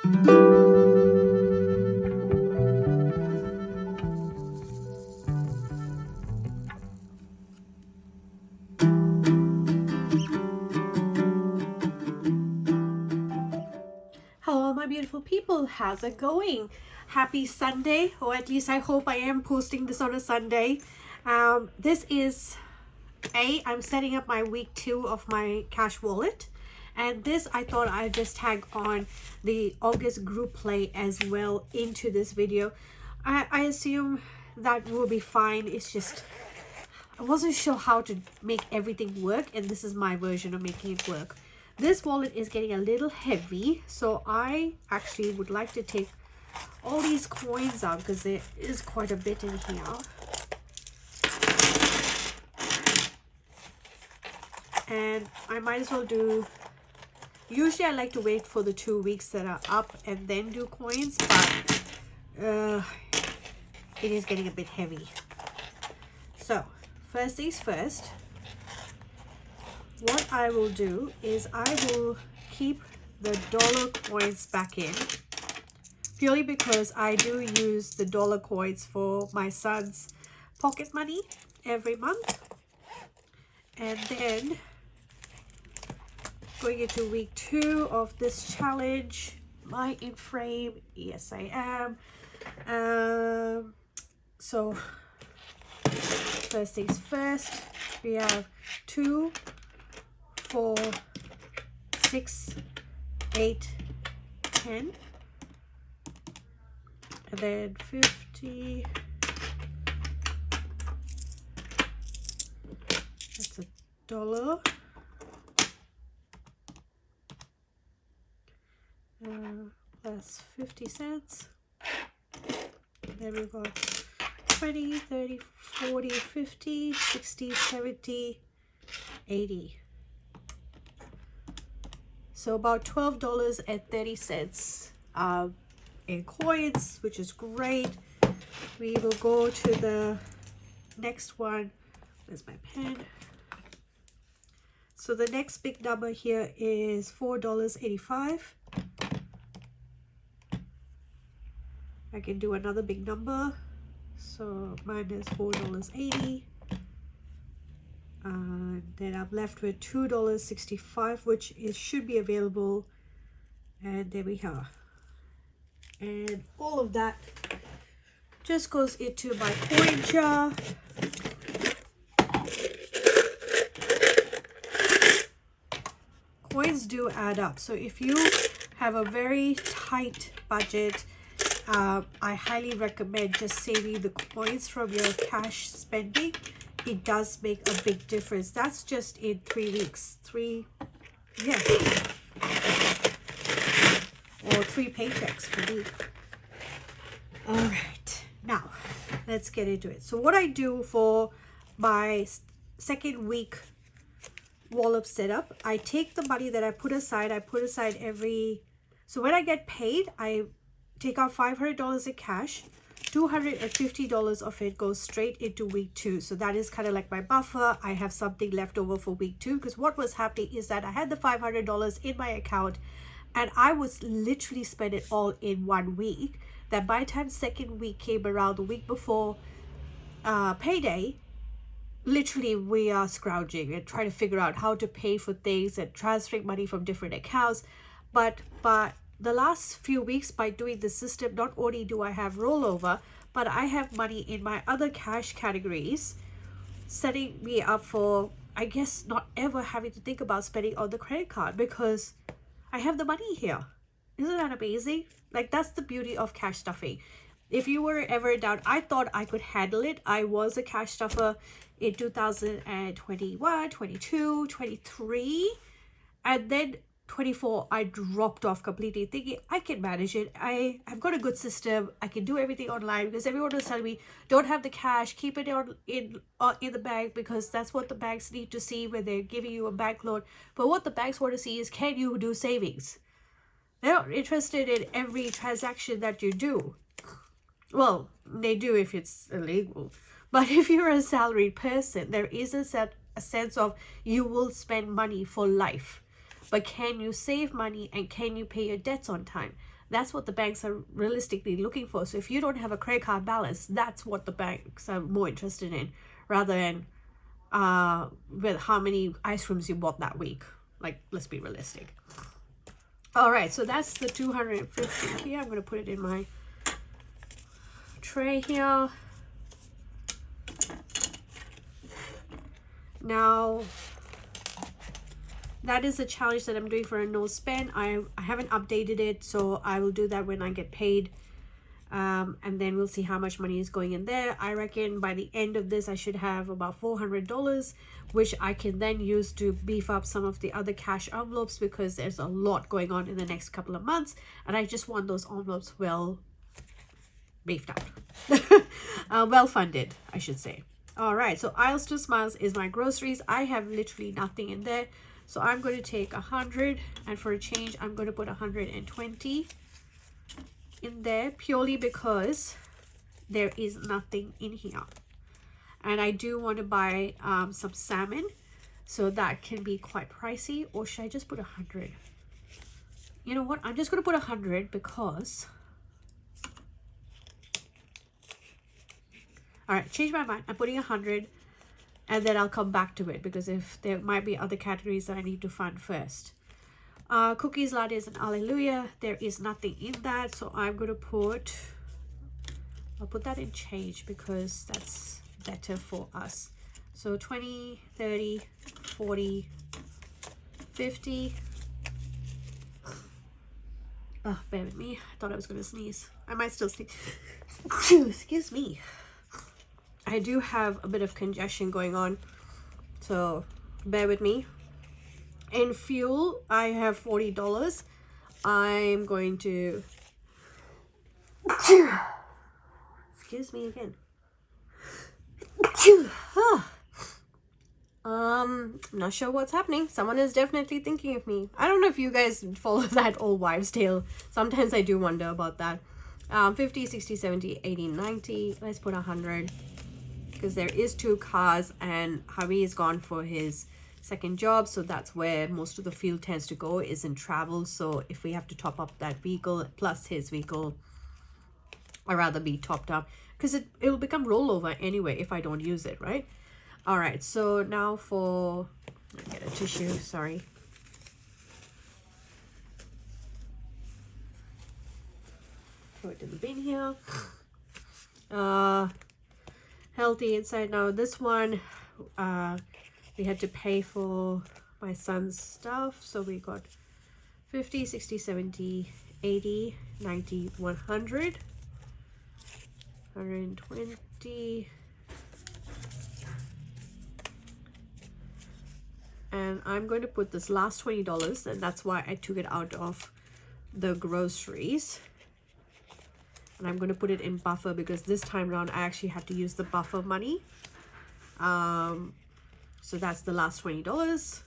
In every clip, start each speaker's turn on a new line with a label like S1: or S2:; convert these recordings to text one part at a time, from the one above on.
S1: Hello my beautiful people, how's it going? Happy Sunday, or at least I hope I am posting this on a Sunday. This is I'm setting up my week 2 of my cash wallet, and this I thought I'd just tag on the August Groupplay as well into this video. I assume that will be fine. It's just I wasn't sure how to make everything work, and this is my version of making it work. This wallet is getting a little heavy, so I actually would like to take all these coins out because there is quite a bit in here. And I might as well do, usually I like to wait for the 2 weeks that are up and then do coins, but it is getting a bit heavy. So first things first, what I will do is I will keep the dollar coins back in, purely because I do use the dollar coins for my son's pocket money every month. And then going into week 2 of this challenge, am I in frame? Yes, I am. So first things first, we have 2, 4, 6, 8, 10, and then 50. That's $1. Plus 50 cents. Then we've got 20, 30, 40, 50, 60, 70, 80. So about $12.30 in coins, which is great. We will go to the next one. Where's my pen? So the next big number here is $4.85. I can do another big number. So mine is $4.80. And then I'm left with $2.65, which should be available. And there we are. And all of that just goes into my coin jar. Coins do add up. So if you have a very tight budget, I highly recommend just saving the coins from your cash spending. It does make a big difference. That's just in 3 weeks. 3 paychecks for me. All right, now let's get into it. So what I do for my second week wallet setup, I take the money that I put aside. So when I get paid, I take out $500 in cash. $250 of it goes straight into week 2. So that is kind of like my buffer. I have something left over for week 2, because what was happening is that I had the $500 in my account and I was literally spend it all in 1 week. That by the time second week came around, the week before payday, literally we are scrounging and trying to figure out how to pay for things and transferring money from different accounts. But the last few weeks, by doing the system, not only do I have rollover, but I have money in my other cash categories, setting me up for, I guess, not ever having to think about spending on the credit card, because I have the money here. Isn't that amazing? Like, that's the beauty of cash stuffing. If you were ever in doubt, I thought I could handle it. I was a cash stuffer in 2021, 22, 23, and then 24 I dropped off completely, thinking I can manage it. I've got a good system. I can do everything online, because everyone was telling me don't have the cash, keep it in the bank, because that's what the banks need to see when they're giving you a bank loan. But what the banks want to see is, can you do savings? They're not interested in every transaction that you do. Well, they do if it's illegal, but if you're a salaried person, there is a sense of you will spend money for life. But can you save money, and can you pay your debts on time? That's what the banks are realistically looking for. So if you don't have a credit card balance, that's what the banks are more interested in, rather than with how many ice creams you bought that week. Like, let's be realistic. All right, so that's the 250 here. I'm going to put it in my tray here. Now, that is a challenge that I'm doing for a no spend. I haven't updated it, so I will do that when I get paid. And then we'll see how much money is going in there. I reckon by the end of this, I should have about $400, which I can then use to beef up some of the other cash envelopes, because there's a lot going on in the next couple of months. And I just want those envelopes well beefed up. Well funded, I should say. All right, so aisles to smiles is my groceries. I have literally nothing in there. So I'm going to take 100, and for a change, I'm going to put 120 in there, purely because there is nothing in here. And I do want to buy some salmon, so that can be quite pricey. Or should I just put 100? You know what? I'm just going to put 100 because... All right, change my mind. I'm putting 100, and then I'll come back to it, because if there might be other categories that I need to fund first. Cookies, lattes, and Alleluia. There is nothing in that, so I'm going to put... I'll put that in change, because that's better for us. So 20, 30, 40, 50. Oh, bear with me. I thought I was going to sneeze. I might still sneeze. Excuse me. I do have a bit of congestion going on, so bear with me. In fuel, I have $40. I'm going to... Excuse me again. I'm not sure what's happening. Someone is definitely thinking of me. I don't know if you guys follow that old wives' tale. Sometimes I do wonder about that. 50, 60, 70, 80, 90. Let's put 100. Because there is 2 cars, and hubby is gone for his second job, so that's where most of the fuel tends to go, is in travel. So if we have to top up that vehicle plus his vehicle, I'd rather be topped up, because it'll become rollover anyway if I don't use it, right? All right, so now for... Let me get a tissue, sorry. Throw it in the bin here. Healthy inside. Now this one, we had to pay for my son's stuff, so we got 50, 60, 70, 80, 90, 100, 120, and I'm going to put this last $20, and that's why I took it out of the groceries. And I'm going to put it in buffer, because this time around I actually had to use the buffer money. So that's the last $20.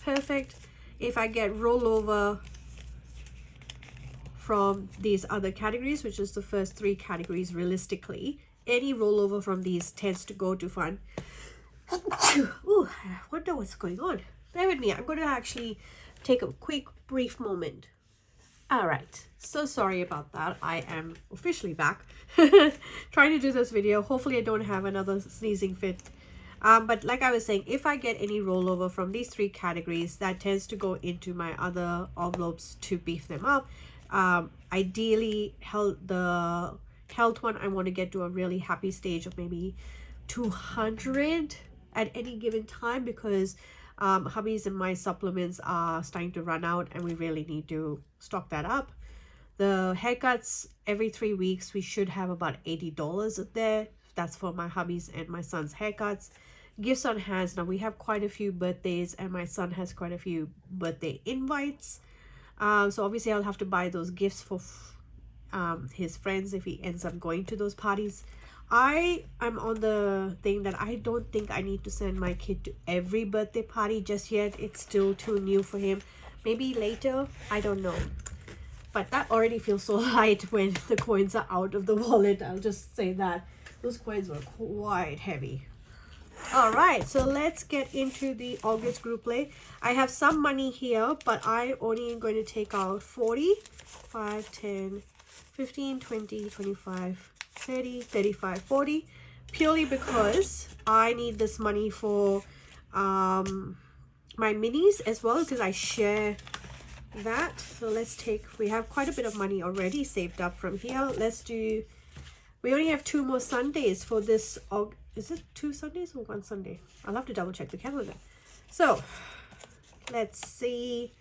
S1: Perfect. If I get rollover from these other categories, which is the first 3 categories realistically, any rollover from these tends to go to fund. Ooh, I wonder what's going on. Bear with me. I'm going to actually take a quick brief moment. All right, so sorry about that. I am officially back trying to do this video. Hopefully I don't have another sneezing fit. But like I was saying, if I get any rollover from these 3 categories, that tends to go into my other envelopes to beef them up. Ideally, the health one, I want to get to a really happy stage of maybe 200 at any given time, because hubby's and my supplements are starting to run out, and we really need to stock that up. The haircuts, every 3 weeks we should have about $80 there. That's for my hubby's and my son's haircuts. Gifts on hands. Now we have quite a few birthdays, and my son has quite a few birthday invites, so obviously I'll have to buy those gifts for his friends if he ends up going to those parties. I am on the thing that I don't think I need to send my kid to every birthday party just yet. It's still too new for him. Maybe later, I don't know. But that already feels so light when the coins are out of the wallet. I'll just say that. Those coins were quite heavy. All right, so let's get into the August Groupplay. I have some money here, but I only am going to take out 40, 5, 10, 15, 20, 25, 30, 35, 40, purely because I need this money for my minis as well, because I share that. So let's take, we have quite a bit of money already saved up from here. Let's do, we only have 2 more Sundays for this. Is it 2 Sundays or 1 Sunday? I'll have to double check the calendar. So let's see.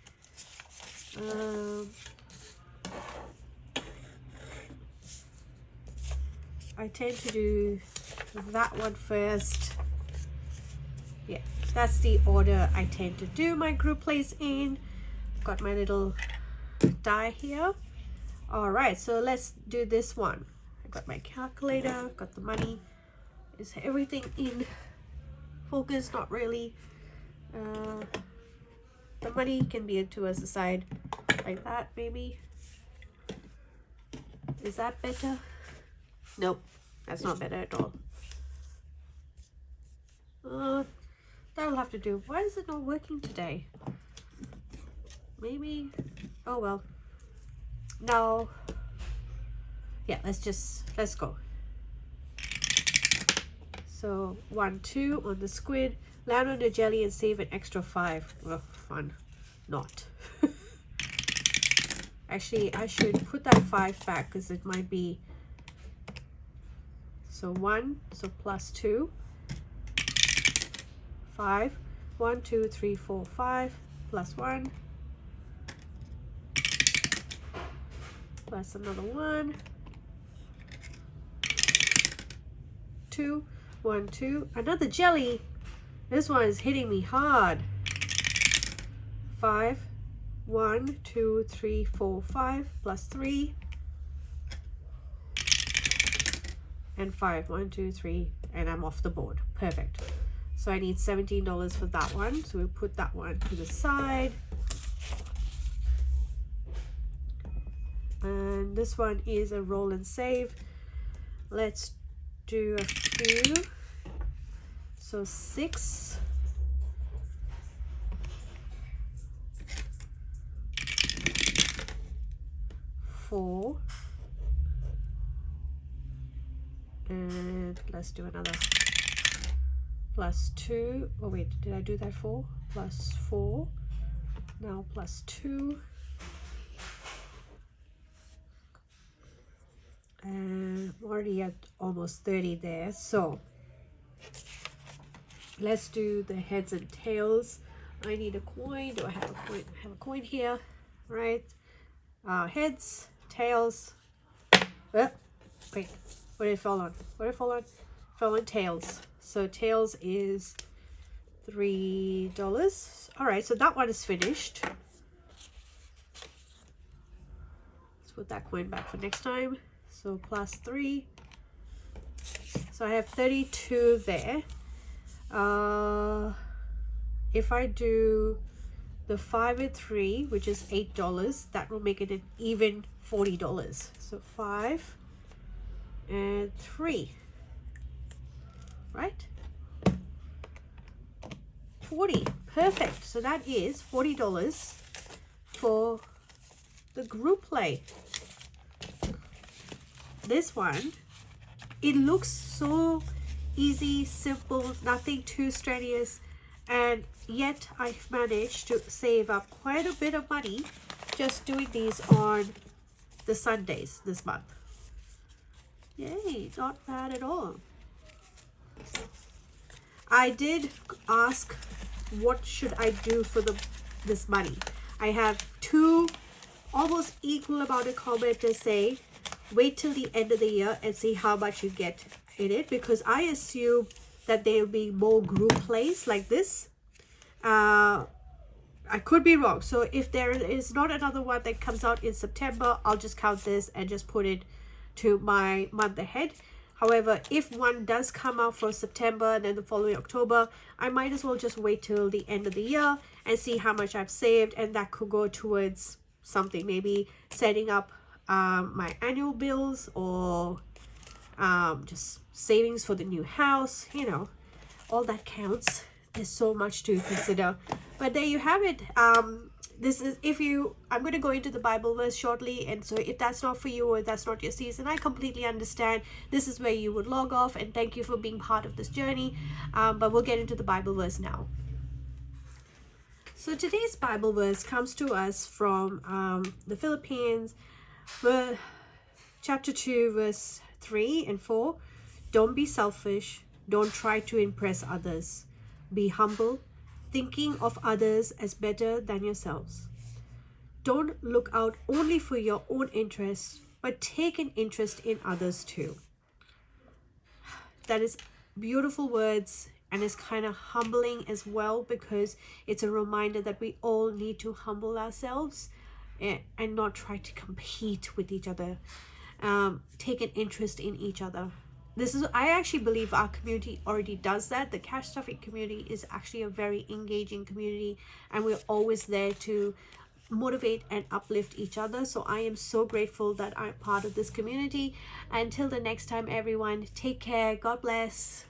S1: I tend to do that one first. Yeah, that's the order I tend to do my group plays in. Got my little die here. All right, so let's do this one. I got my calculator, got the money. Is everything in focus? Not really. The money can be towards the side like that, maybe. Is that better? Nope, that's not better at all. That'll have to do. Why is it not working today? Maybe, oh well. Now, yeah, let's go. So 1, 2 on the squid, land on the jelly and save an extra 5. Well, fun. Not. Actually, I should put that 5 back because it might be, so 1, so plus 2, 5, 1, 2, 3, 4, 5, plus 1, plus another 1, 2, 1, 2, another jelly. This one is hitting me hard. 5, 1, 2, 3, 4, 5, plus 3, and 5, 1, 2, 3, and I'm off the board. Perfect. So I need $17 for that one. So we'll put that one to the side. And this one is a roll and save. Let's do a few. So 6, 4, and let's do another plus 2. Oh wait, did I do that 4? Plus 4, now plus 2, and I'm already at almost 30 there. So let's do the heads and tails. I need a coin. Do I have a coin? I have a coin here, right? Heads, tails. Wait, what did it fall on? What did it fall on? Fell on tails. So tails is $3. All right, so that one is finished. Let's put that coin back for next time. So plus 3. So I have 32 there. If I do the 5 and 3, which is $8, that will make it an even $40. So 5 and 3, right? 40. Perfect. So that is $40 for the group play. This one, it looks so easy, simple, nothing too strenuous, and yet I've managed to save up quite a bit of money just doing these on the Sundays this month. Yay, not bad at all. I did ask what should I do for this money. I have 2 almost equal amount of commenters say wait till the end of the year and see how much you get in it, because I assume that there will be more group plays like this. I could be wrong. So if there is not another one that comes out in September, I'll just count this and just put it to my month ahead. However, if one does come out for September and then the following October, I might as well just wait till the end of the year and see how much I've saved, and that could go towards something, maybe setting up my annual bills, or just savings for the new house, you know. all that counts. There's so much to consider. But there you have it. This is, I'm going to go into the Bible verse shortly, and so if that's not for you or that's not your season, I completely understand. This is where you would log off, and thank you for being part of this journey. But we'll get into the Bible verse now. So today's Bible verse comes to us from the Philippians, chapter 2, verse 3 and 4. Don't be selfish. Don't try to impress others. Be humble, thinking of others as better than yourselves. Don't look out only for your own interests, but take an interest in others too. That is beautiful words, and it's kind of humbling as well, because it's a reminder that we all need to humble ourselves and not try to compete with each other. Take an interest in each other. I actually believe our community already does that. The cash stuffing community is actually a very engaging community, and we're always there to motivate and uplift each other. So I am so grateful that I'm part of this community. Until the next time, everyone, take care. God bless.